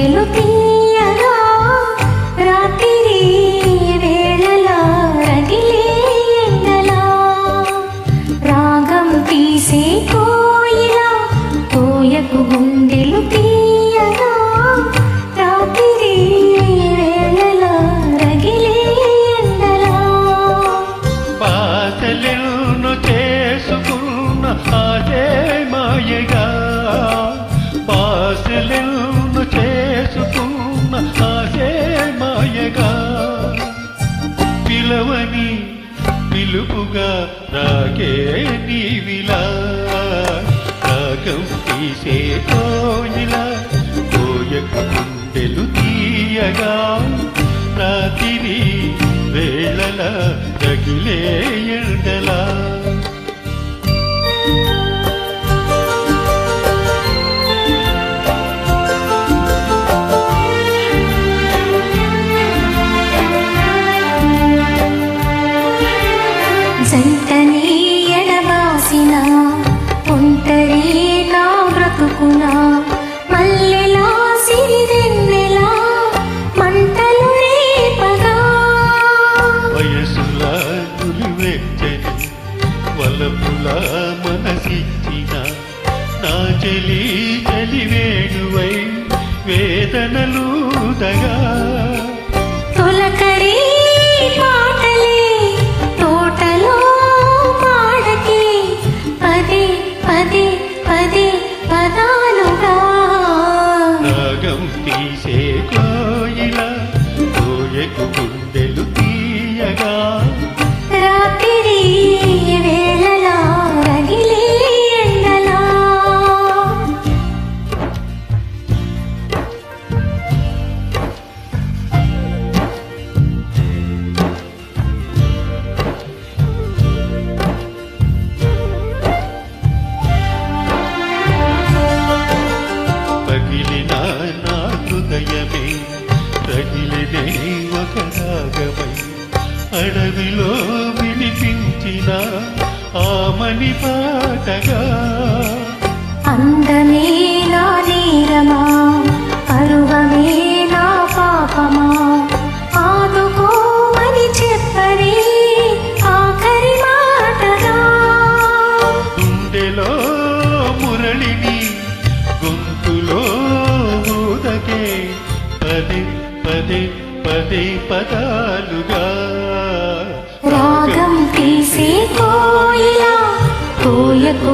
గుండెలు తీయగా రాత్రి వేళలా రగిలే ఎండలా రాగం తీసే కోయిలా కోయకు గుండెలు తీయగా రాత్రి వేళలా రగిలే ఎండలా పాటలను చేసుకున్న ఆడే మాయగా పాటలను చేసుకున్న ఆడే మాయగా పిలవని పిలుపుగా రాగే నీవిలా రాగం తీసే కోయిలా కోయకు గుండెలు తీయగా రాత్రి వేళల రగిలే ఎండలా జంటని ఎడబాసిన ఒంటరి నా బ్రతుకునా మల్లెలా సిరిదెన్నెలా మంటలు రేపగా వయసులా గురివెచ్చని వలపుల మనసిచ్చిన నా చెలి చలివేణువై వేదనలూదగా తొలకరి పాటలే తోటలో పాడకి పదే పదే పదే పదాలుగా రాగం తీసే కోయిలా కోయకు గుండెలు తీయగా రాత్రి వేళలా రగిలే ఎండలా పగిలిన నా హృదయమే రగిలినే ఒక రాగమై అడవిలో వినిపించిన ఆమని పాటగా అందమే నా నేరమా పరువమే నా పాపమా ఆదుకోమని చెప్పని ఆఖరి మాటగా గుండెలో మురళిని గొంతులో ఊదకే పదే పదే పదే పదాలుగా రాగం తీసే కోయిలా కోయకు